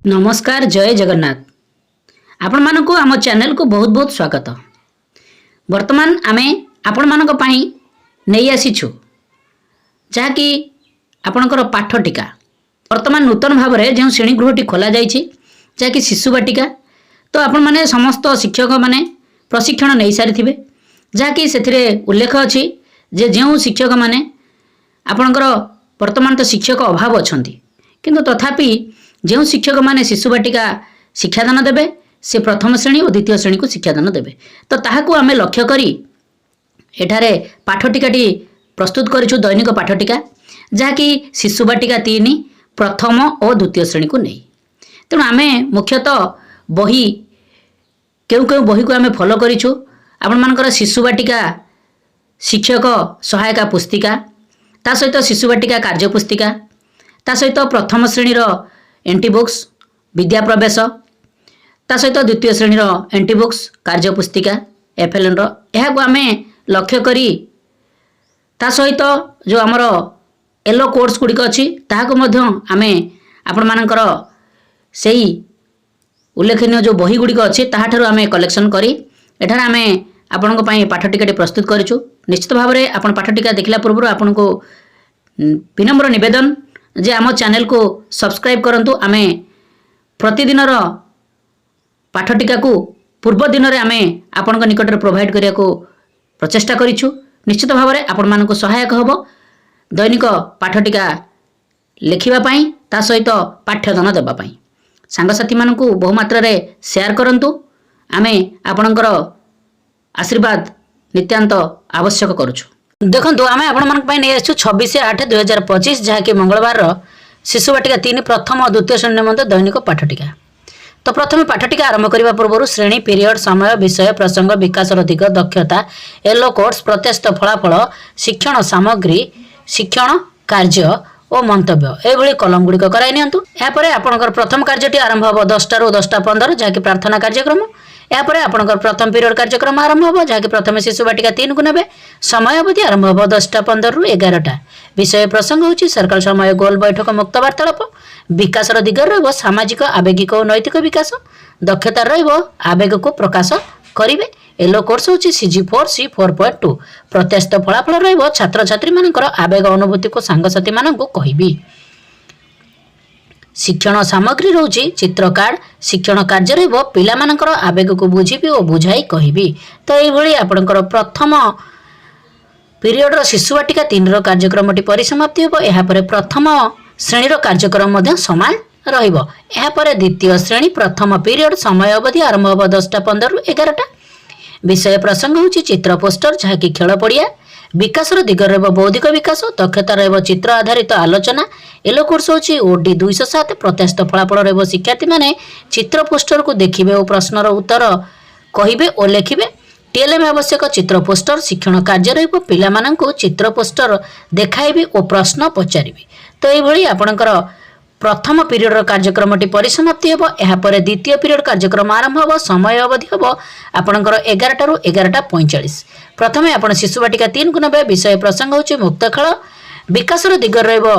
नमस्कार जय जगन्नाथ आपण मानक आम चैनल को बहुत बहुत स्वागत। वर्तमान आमे आपण मानक पई नहीं आसीछु जहाँकि आपणकर पाठ टीका वर्तमान नूतन भाव में जो श्रेणीगृहटी खोल जाइए जहाँकि शिशु बाटिका तो आपण माने समस्त शिक्षक माने प्रशिक्षण नहीं सारी जहाँकि से उल्लेख अच्छी जे जो शिक्षक माने आपणकर वर्तमान तो शिक्षक अभाव अच्छा किंतु तथापि जो शिक्षक माने शिशु बाटिका शिक्षादान देवे से प्रथम श्रेणी और द्वितीय श्रेणी को शिक्षादान देवे तो ताहाकू आमे लक्ष्य करी एठारे पाठटिकाटी प्रस्तुत करिछु दैनिक पाठटिका जहाँकि शिशु बाटिका 3 प्रथम और द्वितीय श्रेणी को नहीं। तेणु आमे मुख्यतः बही केउ केउ बही को आमे फॉलो करिछु आपण मानकर शिशु बाटिका शिक्षक सहायता पुस्तिका ता सहित शिशु बाटिका कार्य पुस्तिका ता सहित प्रथम श्रेणी एंटी बुक्स विद्या प्रवेश ता सहित द्वितीय श्रेणी एंटी बुक्स कार्य पुस्तिका एफएलएन को आमे लक्ष्य करी ता सहित जो आमर येलो कोर्स गुड़िक अच्छी ताहाको मध्य आमे आपण मानकर सेही उल्लेखनीय जो बही गुड़िक अच्छी ताहाठारु आमे कलेक्शन करी एठार आमे आपनको पई पाठटिकाटी प्रस्तुत करिछु। निश्चित भाव में आपण पाठटिका देखला पूर्व आपनको विनम्र निवेदन जे आम चैनल को सब्सक्राइब करंतु आमे प्रतिदिन पाठटिका को पूर्व दिन में आमे आपण निकट में प्रोवाइड करिया को प्रचेष्टा करिछु। निश्चित भाव में आपण मानक सहायक हबो दैनिक पाठटिका लिखिबा पई ता सहित पाठ्यदान देबा पई सांगसाथी मानकू बहुमात्रा रे शेयर करंतु आमे आपणकर आशीर्वाद नित्यांत आवश्यक करुछु। देखो आम आपण नहीं आसु 26/8/2025 जहाँकि मंगलवार शिशु बाटिका 3 प्रथम और द्वितीय श्रेणी निमंत्रण दैनिक पाठटिका। तो प्रथम पाठटिका आरंभ करने पूर्व श्रेणी पीरियड समय विषय प्रसंग विकास दिग दक्षता येलो कोर्स प्रत्याशित फलाफल शिक्षण सामग्री शिक्षण कार्य और मंतव्य ये कलम गुड़िक कराई नियंतु। यापर आपंकर प्रथम कार्यटी आरंभ हो 10 ରୁ 10:15 जहाँकि प्रार्थना कार्यक्रम यापर आपंकर प्रथम पीरियड कार्यक्रम आरंभ हो जहाँकि प्रथम शिशु बाटिका 3 को नेबे समय अवधि आरंभ हो 10:15 ରୁ 11टा विषय प्रसंग होची सर्कल समय गोल बैठक मुक्त वार्तालाप विकास दिग रहिबो सामाजिक आवेगिक और नैतिक विकास दक्षता रहिबो आवेग को प्रकाश करिवे। येलो कोर्स होची CG4 C4.2 प्रत्याशित फलाफल रहिबो छात्र छात्री मानकर आवेग अनुभूति को सांगसाथी मानकू कहिबी। शिक्षण सामग्री रोची चित्र कार्ड शिक्षण कार्य रहिबो पिला मानकर आवेग को बुझीबी और बुझाई कहिबी। तो एई भली आपनकर प्रथम पीरियड शिशु बाटिका 3 कार्यक्रमटी परिसमाप्ति हो। यह प्रथम श्रेणी कार्यक्रम मध्य समान रहिबो। यह द्वितीय श्रेणी प्रथम पीरियड समय अवधि आरंभ हो 10:15 ରୁ 11टा विषय प्रसंग होची चित्र पोस्टर जहाँकि खेल पड़िया विकास दिग रहिबो बौद्धिक विकास दक्षता रहिबो चित्र आधारित आलोचना येलो कोर्स होची OD 207 प्रत्याशित फलाफल रहिबो शिक्षार्थी माने चित्र पोस्टर को देखिबे और प्रश्नर उत्तर कहिबे और लिखिबे। टीएलएम आवश्यक चित्र पोस्टर शिक्षण कार्य रहिबो पिला माननकू चित्र पोस्टर देखाइबे और प्रश्न पचारिबे। तो एई भली आपनकर प्रथम पीरियड कार्यक्रमटी परिसमाप्ति हो। यह द्वितीय पीरियड कार्यक्रम आरंभ हो समय अवधि हो आपनकर 11टा ରୁ 11:45 प्रथमे आपण शिशु बाटिका 3 को नेबे विषय प्रसंग होची मुक्त खेल विकास दिग रहिबो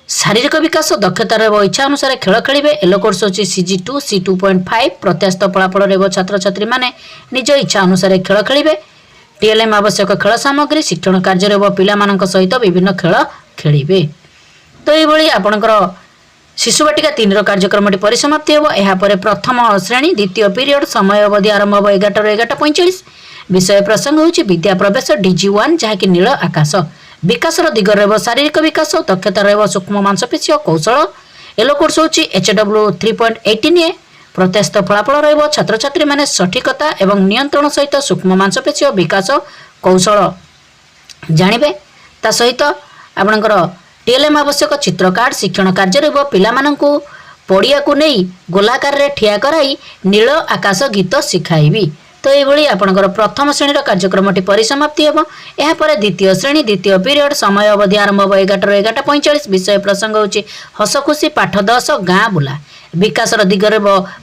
शारीरिक विकास दक्षता रहिबो इच्छा अनुसार खेल खेलिबे। येलो कोर्स होची CG2 C2.5 प्रत्याशित फलाफल रहिबो छात्र छात्री माने निज इच्छा अनुसार खेल खेलिबे। टीएलएम आवश्यक खेल सामग्री शिक्षण कार्य रहिबो पिला मानक सहित विभिन्न खेल खेलिबे। तो ये भली आपनकर शिशु बाटिका 3 कार्यक्रमटी परिसमाप्ति हो। यह प्रथम श्रेणी द्वितीय पीरियड समय अवधि आरंभ हो 11टा ରୁ 11:45 विषय प्रसंग होची विद्या प्रवेश DG1 जहाँकि नील आकाश विकास दिग रहिबो शारीरिक विकास दक्षता रहिबो सूक्ष्म मांसपेशी कौशल येलो कोर्स होची HW 3.18 प्रत्याशित फलाफल रहिबो छात्र छात्री माने सठिकता एवं नियंत्रण सहित सूक्ष्म मांसपेशी विकास कौशल जानिबे। ता सहित आपनकर टीएलएम आवश्यक चित्र कार्ड शिक्षण कार्य रहिबो पिला माननकू पड़िया को नहीं गोलाकार रे ठिया कराई नील आकाश गीत शिखाइबी। तो ये आपंकर प्रथम श्रेणी कार्यक्रमटी परिसमाप्ति हेब। यापर द्वितीय श्रेणी द्वितीय पीरियड समय अवधि आरंभ हो 11:11:45। विषय प्रसंग होची हस खुशी पाठ 10 गाँ बुला। विकासर दिग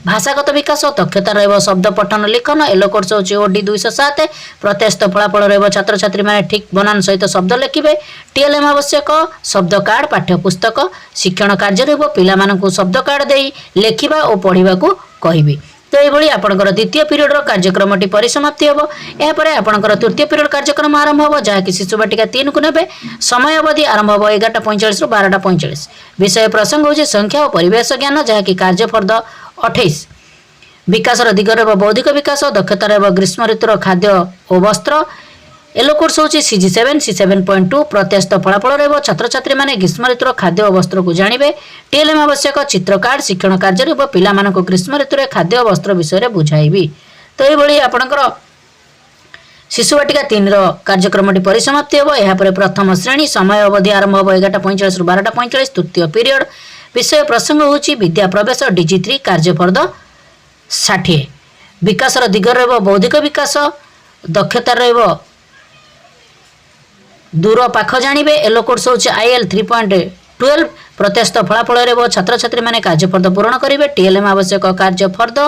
भाषागत विकास दक्षता रहिब शब्द पठन लिखन। एलो कोर्स होची ओडी 207। प्रत्याशित फलाफल रहिब छात्र छात्री माने ठीक बनान सहित शब्द लिखिबे। टीएलएम आवश्यक शब्द कार्ड पाठ्यपुस्तक शिक्षण कार्य रहिब। पिला मानकु शब्द कार्ड देई लेखिबा और पढ़िबा को कहिबे। तो ये आपंकर द्वितीय पीरियड कार्यक्रमटी परिसमाप्ति हेब। यापर आपंकर तृतीय पीरियड कार्यक्रम आरंभ हो जहाँकि शिशु बाटिका 3 को नेबे। समय अवधि आरंभ हो 11:45 रु 12:45। विषय प्रसंग होची संख्या और परिवेश ज्ञान जहाँकि कार्यफर्द 28। विकासर दिग बौद्धिक विकास दक्षता रहिब ग्रीष्म ऋतुर खाद्य और वस्त्र। एलो कोर्स होची CG7 C7.2। प्रत्याशित फलाफल रहिब छात्र छात्री माने ग्रीष्म ऋतुर खाद्य और वस्त्र को जानिबे। टीएलएम आवश्यक चित्र कार्ड शिक्षण कार्य रहिब। पिला मानक ग्रीष्म ऋतुर खाद्य और वस्त्र विषय बुझाइबी। तो ये आपणकर शिशु बाटिका 3 कार्यक्रमटी परिसमाप्ति हेब। यापर प्रथम श्रेणी समय अवधि आरंभ हो 11:45 रु 12:45। तृतीय पीरियड विषय प्रसंग होची विद्या प्रवेश DG3 कार्यफर्द 60। विकासर दिग रहिब बौद्धिक विकास दक्षता रहिब दूर पाख जानिबे। एलो कोर्स होची IL 3.12। प्रत्याशित फलाफल रहिब छात्र छात्री माने कार्यफर्द पूर्ण करिवे। टीएलएम आवश्यक कार्यफर्द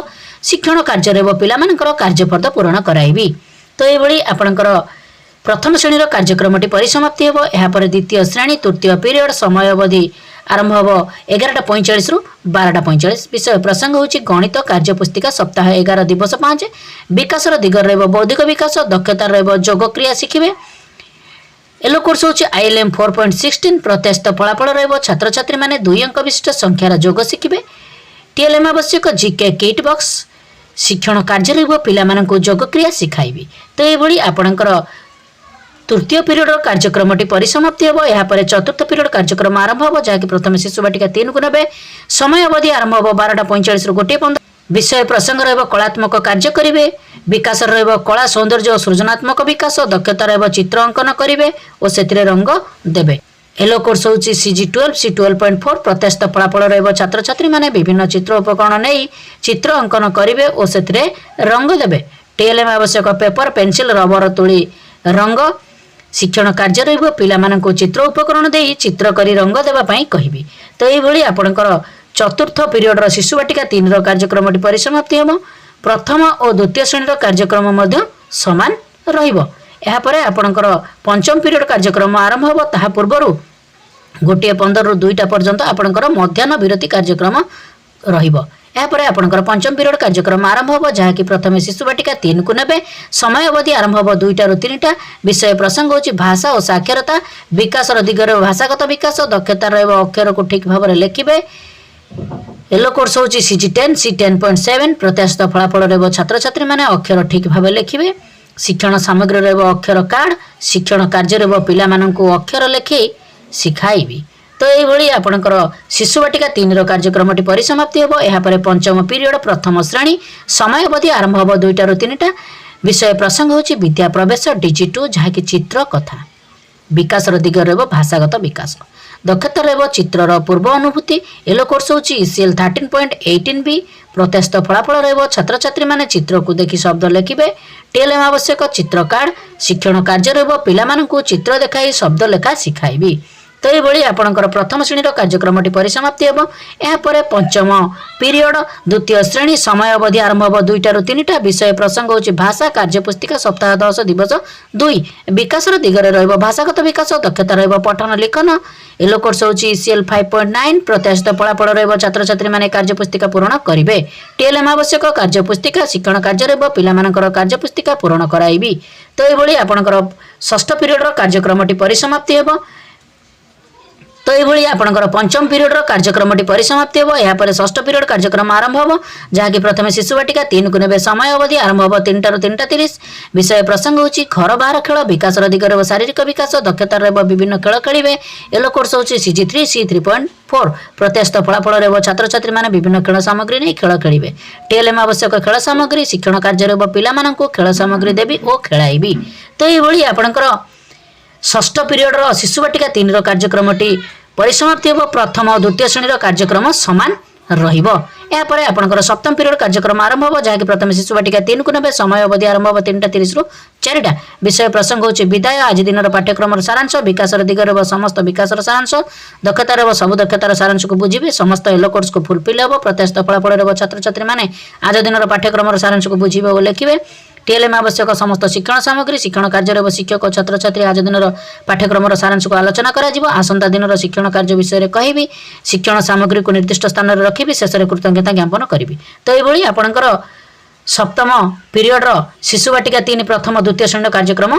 शिक्षण कार्य रहिब। पिला मानकर कार्यफर्द पूर्ण कराइबी। तो ये आपणकर प्रथम श्रेणी कार्यक्रमटी परिसमाप्ति हेब। यापर द्वितीय श्रेणी तृतीय पीरियड समय अवधि आरंभ हो 11:45 रु 12:45। विषय प्रसंग होची गणित कार्यपुस्तिका सप्ताह 11 दिवस 5। विकासर दिग रहिब बौद्धिक विकास दक्षता रहिब योग क्रिया शिखिबे। एलो कोर्स होची ILM 4.16। प्रत्याशित फलाफल रहिब छात्र छात्री माने 2 अंक विशिष्ट संख्यार योग शिखिबे। टीएलएम आवश्यक जीके किट बॉक्स शिक्षण कार्य रहिब। पिला मानकु योग क्रिया शिखाइबी। तो ये आपणकर तृतीय पीरियड कार्यक्रमटी परिसमाप्ति हेब। यापर चतुर्थ पीरियड कार्यक्रम आरंभ हो जहाँकि प्रथम शिशु बाटिका 3 को नेबे। समय अवधि आरंभ हो 12:45 रु 1:15। विषय प्रसंग रहिब कलात्मक कार्य करिवे। विकास रहिब कला सौंदर्य और सृजनात्मक विकास दक्षता रहिब चित्र अंकन करिवे और सेतिरे रंग देबे। एलो कोर्स होची CG12 C12.4। प्रत्याशित फलाफल रहिब छात्र छात्री माने विभिन्न चित्र उपकरण नहीं चित्र अंकन करिवे और सेतिरे रंग देबे। टीएलएम आवश्यक पेपर पेंसिल रबर तुली रंग शिक्षण कार्य रहिब। पिला मानकु चित्र उपकरण देई चित्र करी रंग देबा पई कहिबी। तो ये आपणकर चतुर्थ पीरियड शिशु बाटिका 3 कार्यक्रमटी परिसमाप्ति हेब। प्रथम और द्वितीय श्रेणी कार्यक्रम मध्य समान रहिब। यापर आपणकर पंचम पीरियड कार्यक्रम आरंभ हो ताहा पूर्वरु 1:15 रु 2टा पर्यंत आपणकर मध्याह्न विरति कार्यक्रम रहिब। यापर आपणकर पंचम पीरियड कार्यक्रम आरंभ हो जहाँकि प्रथम शिशु बाटिका 3 को नेबे। समय अवधि आरंभ हो 2टा रु 3टा। विषय प्रसंग होची भाषा और साक्षरता। विकासर दिगरे भाषागत विकास दक्षता रहिब अक्षर को ठीक भाव लिखिबे। एलो कोर्स होची CG10 C10.7। प्रत्याशित फलाफल रहिब छात्र छात्री माने अक्षर ठीक भाव लिखिबे। शिक्षण सामग्री रहिब अक्षर कार्ड शिक्षण कार्य रहिब पिला मानकु अक्षर लिखि शिखाइबी। तो ये आपणकर शिशु बाटिका 3 कार्यक्रमटी परिसमाप्ति हेब। यापर पंचम पीरियड प्रथम श्रेणी समय अवधि आरंभ हो 2टा रु 3टा। विषय प्रसंग होची विद्या प्रवेश DG2 जहाँकि चित्र कथा। विकासर दिग रहिब भाषागत विकास दक्षता रहिब चित्रर पूर्व अनुभूति। एलो कोर्स होची ECL 13.18B। प्रत्याशित फलाफल रहिब छात्र छात्री माने चित्र को देखि शब्द लिखिबे। टीएलएम आवश्यक चित्र कार्ड शिक्षण कार्य रहिब। पिला मानकु चित्र देखाई शब्द लेखा शिखाइबी। तो ये आपणकर प्रथम श्रेणी कार्यक्रमटी परिसमाप्ति हेब। यापर पंचम पीरियड द्वितीय श्रेणी समय अवधि आरंभ हो 2टा रु 3टा। विषय प्रसंग होची भाषा कार्यपुस्तिका सप्ताह 10 दिवस 2। विकासर दिगरे रहिब भाषागत विकास दक्षता रहिब पठन लिखन। एलो कोर्स होची ECL 5.9। प्रत्याशित फलाफल रहिब छात्र छात्री माने कार्यपुस्तिका पूर्ण करिवे। टीएलएम आवश्यक कार्यपुस्तिका शिक्षण कार्य रहिब पिला मानकर कार्यपुस्तिका पूर्ण कराइबी। तो ये आपणकर षष्ठ पीरियड कार्यक्रमटी परिसमाप्ति हेब। तो ये आपणकर पंचम पीरियड कार्यक्रमटी परिसमाप्ति हेब। यापर षष्ठ पीरियड कार्यक्रम आरंभ हो जहाँकि प्रथम शिशु बाटिका 3 को नेबे। समय अवधि आरंभ हो 3टा रु 3:30। विषय प्रसंग होची घर बाहर खेल विकासर दिगरे शारीरिक विकास दक्षता रहिब विभिन्न खेल खेलिबे। एलो कोर्स होची CG3 C3.4। प्रत्याशित फलाफल रहिब छात्र छात्री माने विभिन्न खेल सामग्री नहीं खेल खेलिबे। टीएलएम आवश्यक खेल सामग्री शिक्षण कार्य रहिब पिला मानकु खेल सामग्री देबी और खेलाइबी। तो ये आपणकर षष्ठ पीरियड शिशु बाटिका 3 कार्यक्रमटी परिसमाप्ति हेब। प्रथम और द्वितीय श्रेणी कार्यक्रम समान ରହିବ। ଏହାପରେ ଆପଣଙ୍କର ସପ୍ତମ ପିରିୟଡ଼ କାର୍ଯ୍ୟକ୍ରମ ଆରମ୍ଭ ହେବ, ଯାହାକି ପ୍ରଥମେ ଶିଶୁ ବାଟିକା 3 କୁ ନେବେ। ସମୟ ଅବଧି ଆରମ୍ଭ ହେବ 3:30 ରୁ 4ଟା। ବିଷୟ ପ୍ରସଙ୍ଗ ହେଉଛି ବିଦାୟ। ଆଜି ଦିନର ପାଠ୍ୟକ୍ରମର ସାରାଂଶ। ବିକାଶର ଦିଗରେ ହେବ ସମସ୍ତ ବିକାଶର ସାରାଂଶ। ଦକ୍ଷତାର ହେବ ସବୁ ଦକ୍ଷତାର ସାରାଂଶକୁ ବୁଝିବେ। ସମସ୍ତ ଏଲୋ କୋର୍ସକୁ ଫୁଲଫିଲ୍ ହେବ। ପ୍ରତ୍ୟାଶିତ ଫଳାଫଳରେ ହେବ ଛାତ୍ରଛାତ୍ରୀମାନେ ଆଜି ଦିନର ପାଠ୍ୟକ୍ରମର ସାରାଂଶକୁ ବୁଝିବେ ଓ ଲେଖିବେ। TLM ଆବଶ୍ୟକ ସମସ୍ତ ଶିକ୍ଷଣ ସାମଗ୍ରୀ। ଶିକ୍ଷଣ କାର୍ଯ୍ୟରେ ହେବ ଶିକ୍ଷକ ଓ ଛାତ୍ରଛାତ୍ରୀ ଆଜି ଦିନର ପାଠ୍ୟକ୍ରମର ସାରାଂଶକୁ ଆଲୋଚନା କରାଯିବ। ଆସନ୍ତା ଦିନର ଶିକ୍ଷଣ କାର୍ଯ୍ୟ ବିଷୟରେ କହିବି। ଶିକ୍ଷଣ ସାମଗ୍ରୀକୁ ନିର୍ଦ୍ଦିଷ୍ଟ ସ୍ଥାନରେ ରଖିବି। ଶେଷରେ କୃତଜ୍ଞତା ଜ୍ଞାପନ କରିବି। ତ ଏଇଭଳି ଆପଣଙ୍କର ସପ୍ତମ ପିରିୟଡ଼ର ଶିଶୁ ବାଟିକା 3 ପ୍ରଥମ ଦ୍ୱିତୀୟ ଶ୍ରେଣୀର କାର୍ଯ୍ୟକ୍ରମ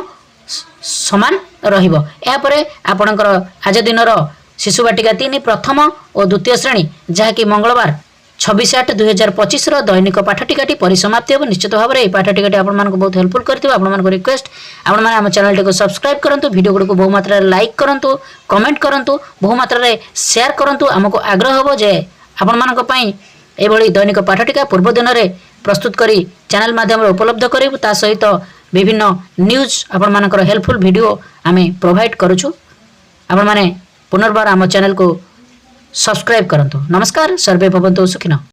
ସମାନ ରହିବ। ଏହାପରେ ଆପଣଙ୍କର ଆଜି ଦିନର ଶିଶୁ ବାଟିକା 3 ପ୍ରଥମ ଓ ଦ୍ୱିତୀୟ ଶ୍ରେଣୀ, ଯାହାକି ମଙ୍ଗଳବାର 26/8/2025 ଦୈନିକ ପାଠ ଟିକାଟି ପରିସମାପ୍ତି ହେବ। ନିଶ୍ଚିତ ଭାବରେ ଏହି ପାଠ ଟିକାଟି ଆପଣମାନଙ୍କୁ ବହୁତ ହେଲ୍ପଫୁଲ୍ କରିଥିବ। ଆପଣମାନଙ୍କୁ ରିକ୍ୱେଷ୍ଟ, ଆପଣମାନେ ଆମ ଚ୍ୟାନେଲଟିକୁ ସବସ୍କ୍ରାଇବ୍ କରନ୍ତୁ, ଭିଡ଼ିଓ ଗୁଡ଼ିକୁ ବହୁ ମାତ୍ରାରେ ଲାଇକ୍ କରନ୍ତୁ, କମେଣ୍ଟ କରନ୍ତୁ, ବହୁ ମାତ୍ରାରେ ସେୟାର କରନ୍ତୁ। ଆମକୁ ଆଗ୍ରହ ହେବ ଯେ ଆପଣମାନଙ୍କ ପାଇଁ ଏଭଳି ଦୈନିକ ପାଠ ଟିକା ପୂର୍ବ ଦିନରେ ପ୍ରସ୍ତୁତ କରି ଚ୍ୟାନେଲ ମାଧ୍ୟମରେ ଉପଲବ୍ଧ କରିବୁ। ତା ସହିତ ବିଭିନ୍ନ ନ୍ୟୁଜ୍ ଆପଣମାନଙ୍କର ହେଲ୍ପଫୁଲ୍ ଭିଡ଼ିଓ ଆମେ ପ୍ରୋଭାଇଡ଼ କରୁଛୁ। ଆପଣମାନେ ପୁନର୍ବାର ଆମ ଚ୍ୟାନେଲକୁ ସବସ୍କ୍ରାଇବ୍ କରନ୍ତୁ। ନମସ୍କାର। ସର୍ବେ ଭବନ୍ତୁ ସୁଖିନଃ।